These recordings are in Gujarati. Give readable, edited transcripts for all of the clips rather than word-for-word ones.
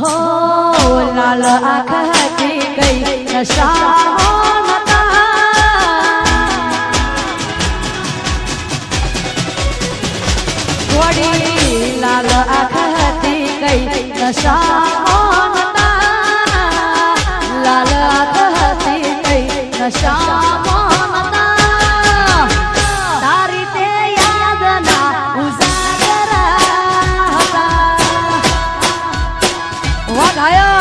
हो लाल आँखती गई नशा लाल आँखती गई नशा लाल आँखती गई नशा तारी ते याद ना उजागरा वागायो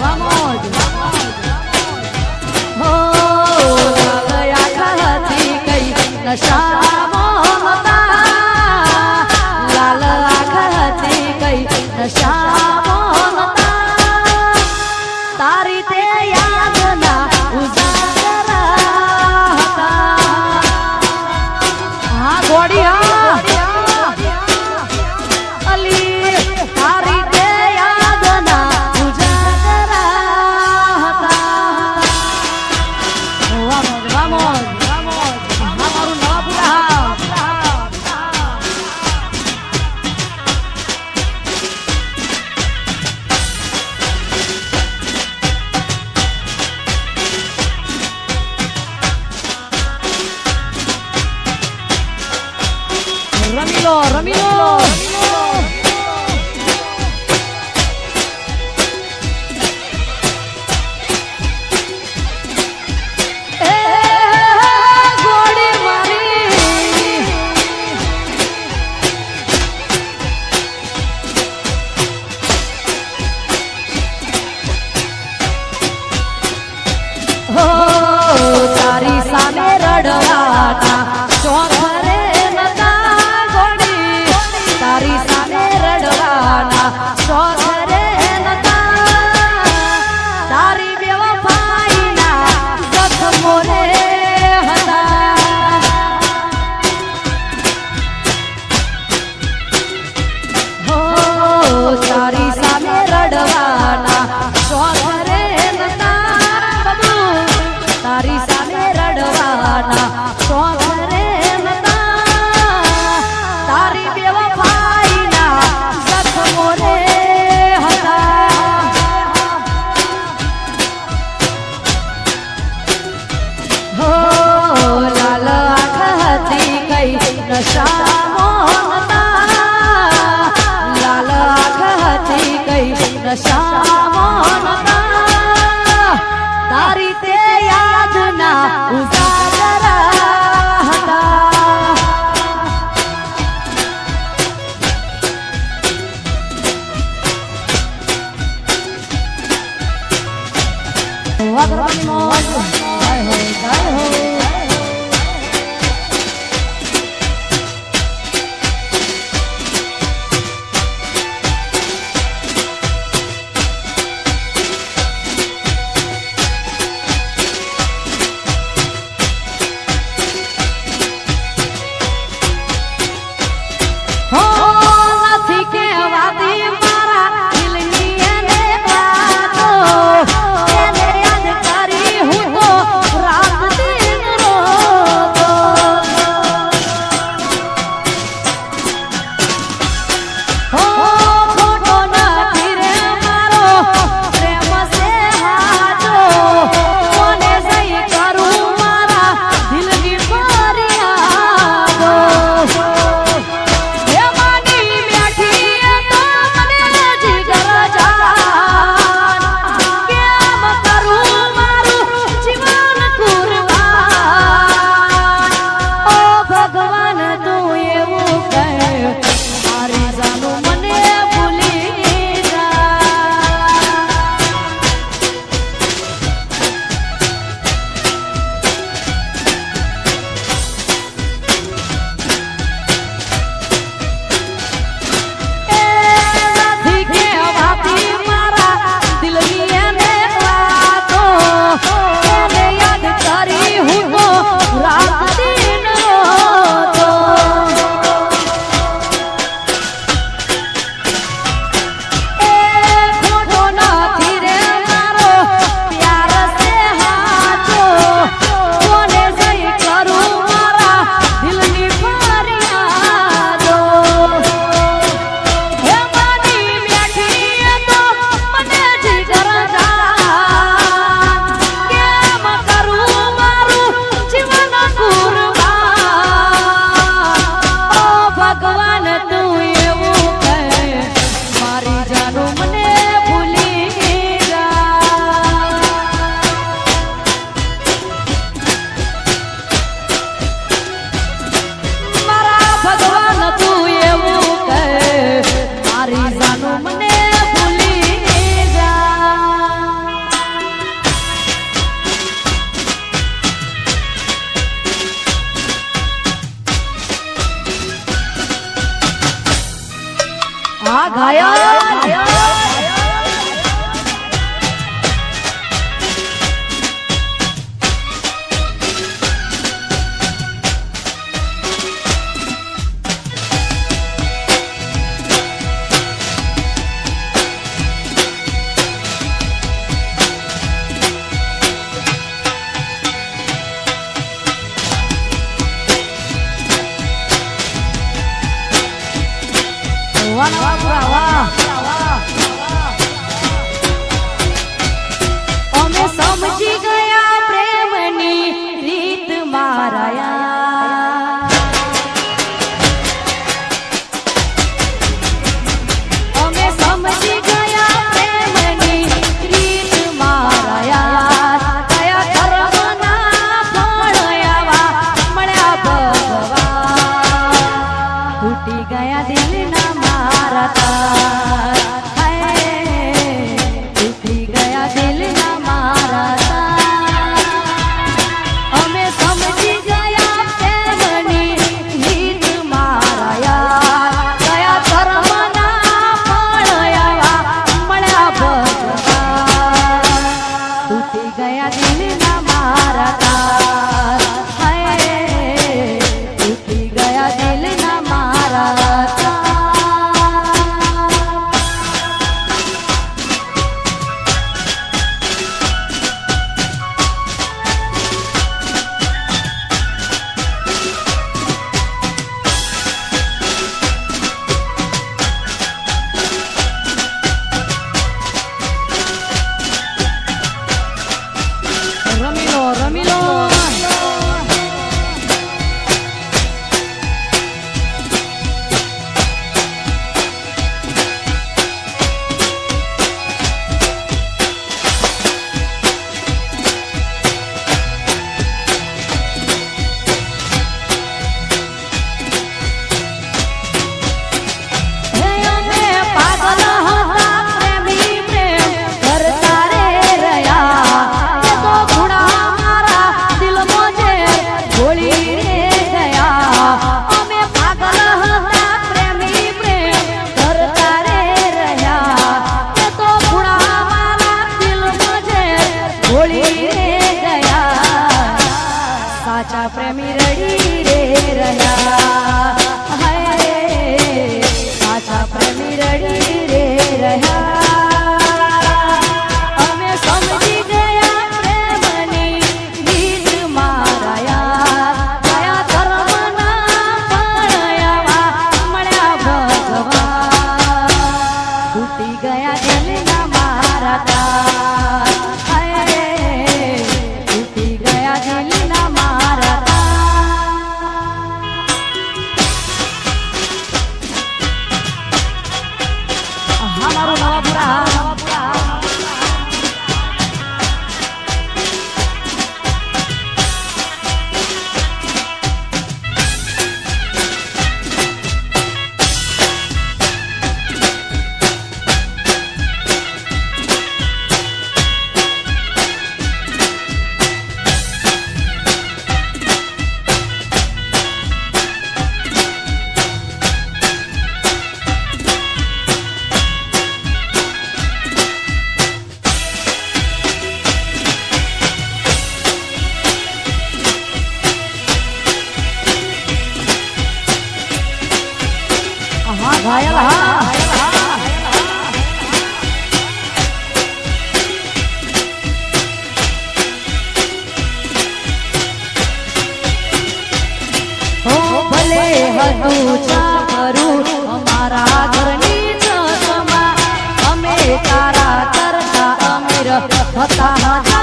vamos हो लाल आँखती गई नशा मोहता लाल आँखती गई नशा मोहता तारी ते याद ना उजागरा हाँ गोड़ी अली तारी ते याद ना उजागरा vamos हमारू नवा पूरा Ramilo गोड़ी मारी हो तारी सामे रडवाना शोख रे नता गोड़ी तारी હા ઘાયલ અમે સમજી ગયા પ્રેમની રીત મારાયા અમે સમજી ગયા પ્રેમની રીત મારાયા કયા કર્મના ફળ આવા મળ્યા ભગવાન તૂટી ગયા દિલના મારા તાર તૂટી ગયા દિલના મારા તાર અમે સમજી ગયા પ્રેમની રીત મારાયા કયા કર્મના ફળ આવા મળ્યા ભગવાન તૂટી ગયા દિલના મારા તાર તૂટી ગયા દિલના મારા રમી લો સાચા પ્રેમી રડી રે રહ્યા સાચા પ્રેમી રડી રે રહ્યા અમે સમજી ગયા પ્રેમની રીત મારાયા કયા ધર્મના ફળ આવા મળ્યા ભગવાન તૂટી ગયા દિલના મારા તાર તૂટી ગયા દિલના મારા મારું નવાપુરા ઘાયલ ભલે હતું ચાકરું અમારા ઘરની ચસમાં અમે તારા કરતા અમીર હતા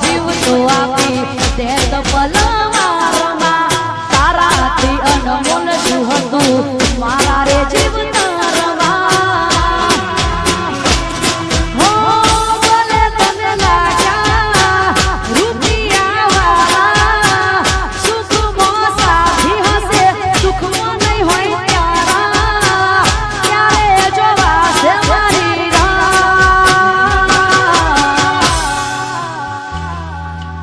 જીવ તો આપી તે તો પલવારમાં તારાથી અનમોલ શું હતું મારા રે જીવ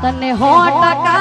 તને 100%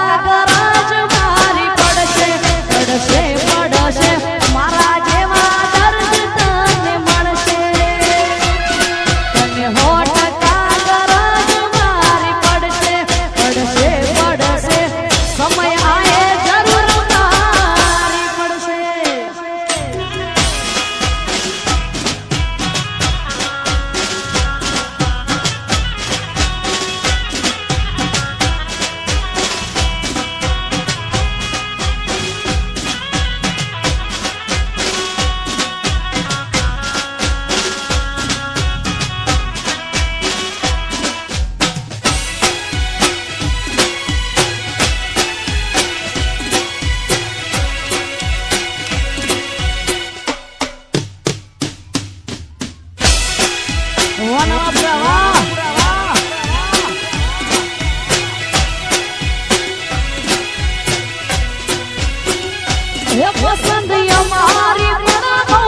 હે પસંદ અમારી પણ બહુ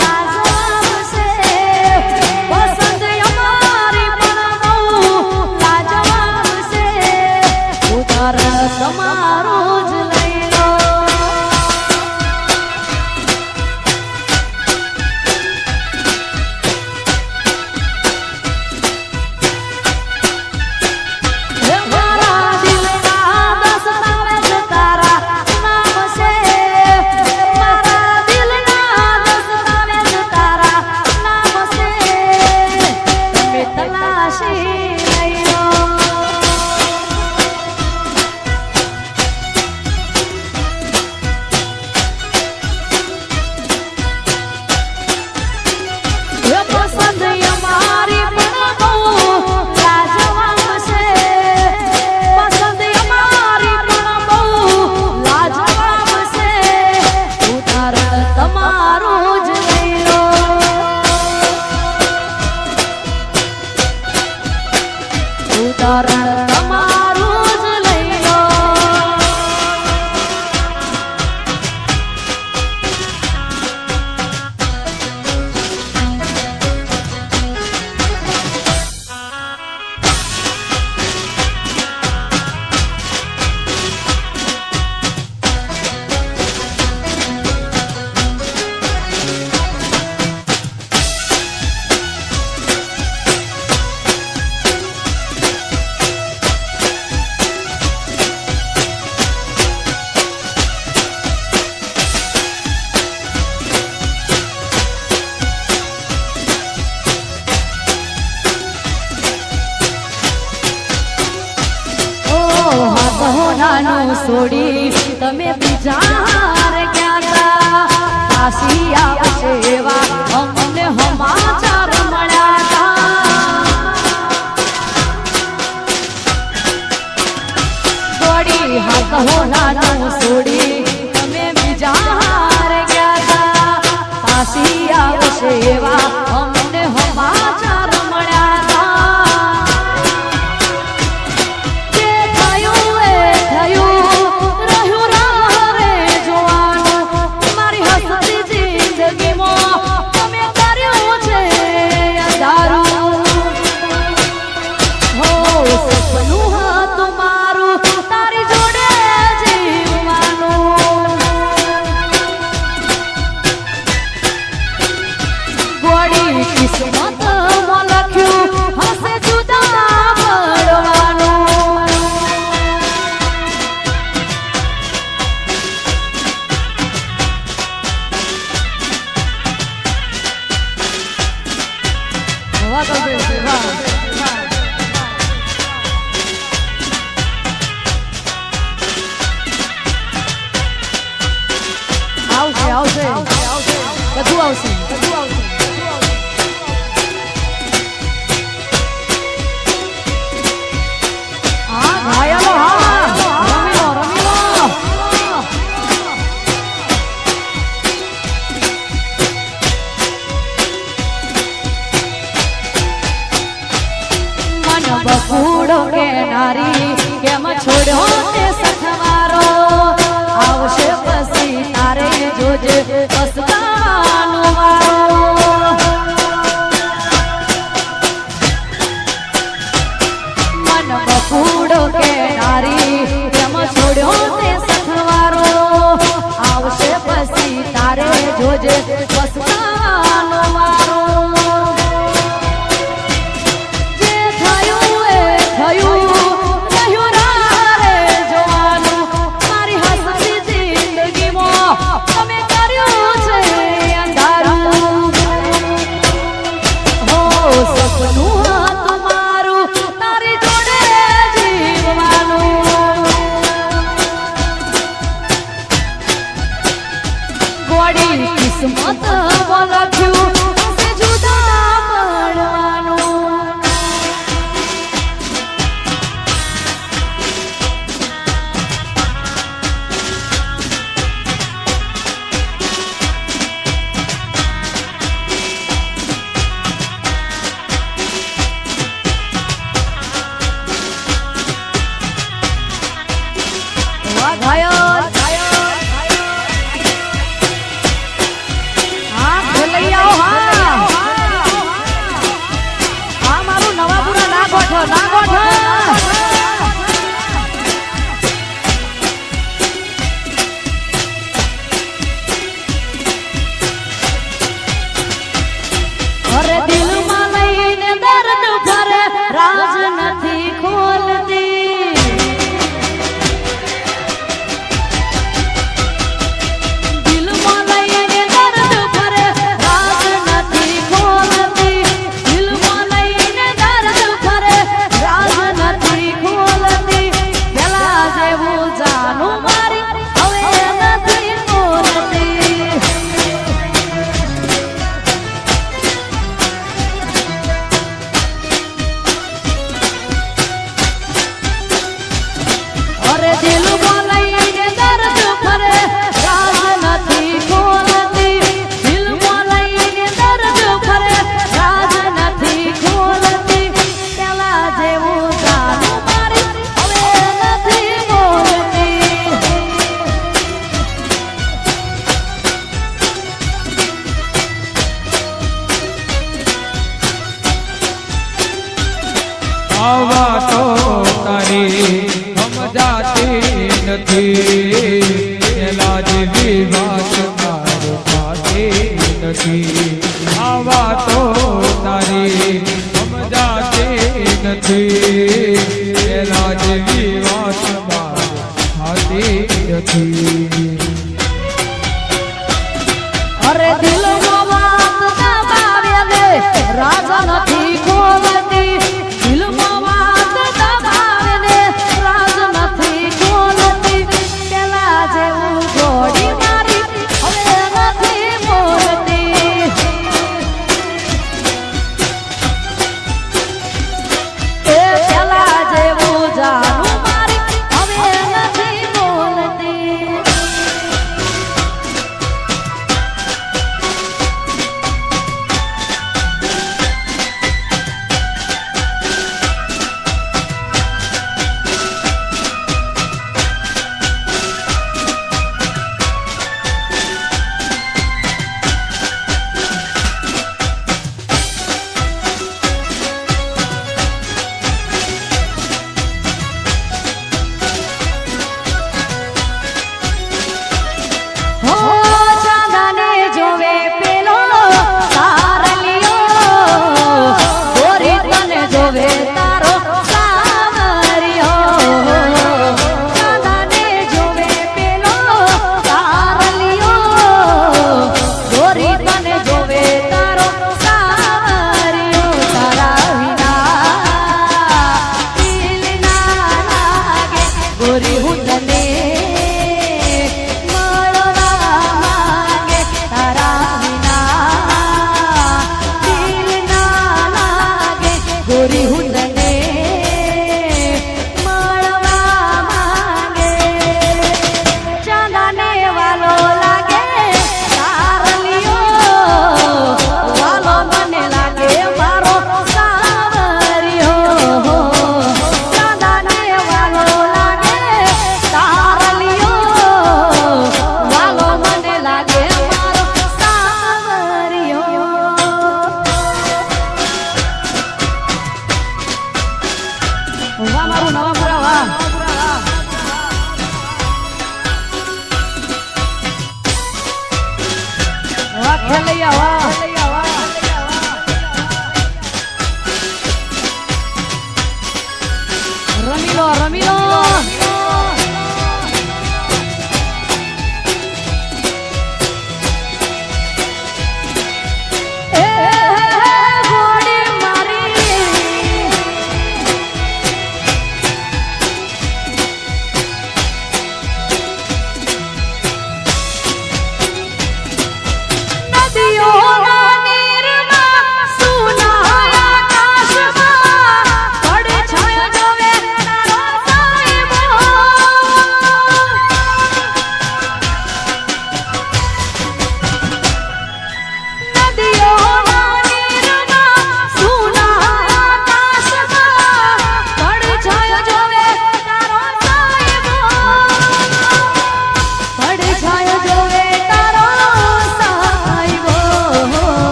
લાજવાબ છે પસંદ અમારી પણ બહુ લાજવાબ છે ઉતાર તમારું જ લઈ લો હે મારા દિલના દસ્તાવેજ તારા નામ છે મારા દિલના દસ્તાવેજ તારા નામ છે તમે તલાશી લઈ લો હે પસંદ અમારી પણ બહુ લાજવાબ છે પસંદ અમારી પણ બહુ લાજવાબ છે ઉદાહરણ તમારું જ લઈ લો ઉદાહરણ તમારું જ લઈ લો નાનું છોડી તમે બીજા હારે ગયા તા કાશી આવશે એવા અમને સમાચાર મળ્યા તા છોડી હાથ હો નાનું છોડી તમે બીજા હારે ગયા તા કાશી આવશે એવા અમને સમાચાર મળ્યા તા કિસ્મત માં લખ્યું હશે જુદા પડવાનું આવશે આવશે બધું આવશે બધું આવશે બકુડો કે નારી કેમ છોડ્યો તે સખવારો આવશે પછી તારે જોજે પસ્તાવાનો વારો મન બકુડો કે નારી કેમ છોડ્યો તે સખવારો આવશે પછી તારે જોજે પસ્તાવાનો વારો તમે કર્યું છે અંધારું હો સપનું તમારું તારી જોડે જીવવાનું ગોડી કિસ્મત લખ્યું હશે જુદા પડવાનું નાખો નાખો અરે દિલમાં લઈને દર્દ ભરે રાજ નથી ખોલતી દિલમાં લઈને દર્દ ભરે રાજ નથી ખોલતી દિલમાં લઈને દર્દ ભરે રાજ નથી ખોલતી પેલા જેવું જાનું મારી હવે નથી ખોલતી અરે દિલમાં લઈને દર્દ ભરે રાજ નથી ખોલતી દિલમાં લઈને દર્દ ભરે રાજ નથી ખોલતી પેલા જેવું જાનું મારી હવે નથી બોલતી આવા તો તારી સમજાતી નથી એલા જેવી વાત મારે થતી નથી આવા તો તારી સમજાતી નથી એલા જેવી વાત મારે થતી નથી અરે દિલમાં વાત દબાવે દે રાજ નથી ખોલતી દિલમાં વાત દબાવે દે રાજ નથી ખોલતી પેલા જેવું જોડી મારી હવે નથી બોલતી એ પેલા જેવું જાનું મારી હવે નથી બોલતી હો ચાંદાને જોવે પેલો તારલિયો ગોરી તને જોવે તારો સાવરિયો ચાંદાને જોવે પેલો તારલિયો ગોરી તને જોવે તારો સાવરિયો તારા વિના દિલ ના લાગે ગોરી હું તને ગોરી હું તને મળવા માંગે ચાંદાને વાલો લાગે તારલિયો વાલો મને લાગે મારો સાવરિયો ચાંદાને વાલો લાગે તારલિયો વાલો મને લાગે મારો સાવરિયો વાહ મારું નવાપુરા વાહ વાહ ખેલૈયા વાહ રમી લો રમી લો એ ગોળી મારી નદીઓના નીરમાં સુનાયા આકાશમાં પડછાયો જોવે તારો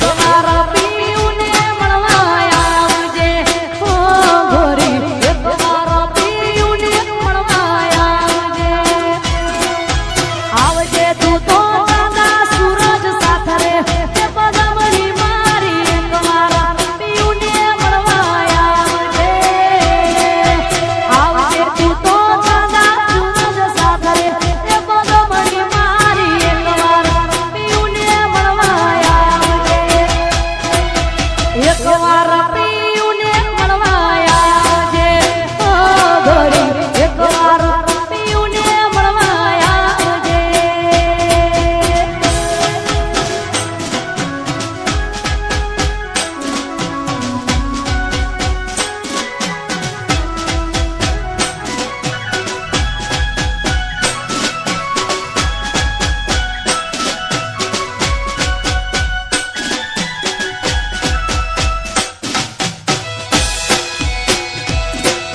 એકવાર પીયુને મળવા આવજે ઓ ગોરી એકવાર પીયુને મળવા આવજે આવજે તું તો દાદા સૂરજ સાથે રે તે પદમણી મારી એકવાર પીયુને મળવા આવજે આવજે તું તો દાદા સૂરજ સાથે રે તે પદમણી મારી એકવાર પીયુને મળવા આવજે એકવાર પીયુને મળવા આવજે ઓ ગોરી એકવાર પીયુને મળવા આવજે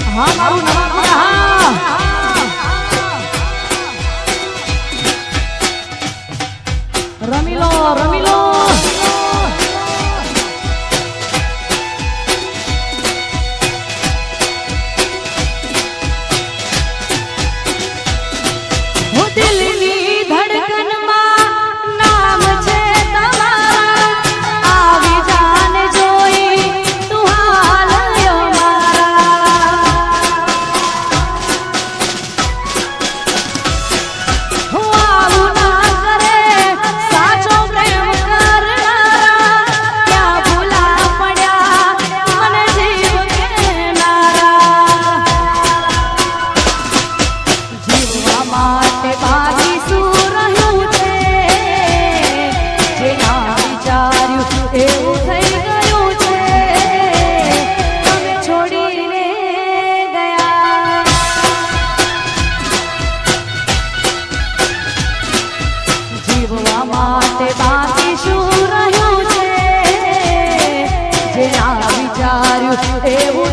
હા મારું નામ હા રમી લો રમી લો હું દિલની ધડકનમાં નામ છે તમારા આવી જાન જોઈ તું હાલ્યો મારા હું આવું ના કરે સાચો પ્રેમ કરનારા ક્યાં ભૂલા પડ્યા મને જીવ કેનારા જીવવા માટે બાકી શું રહ્યું છે જે ના વિચાર્યું એવું થઈ ગયું છે તમે છોડીને ગયા જીવવા માટે બાકી શું રહ્યું છે જે ના વિચાર્યું એવું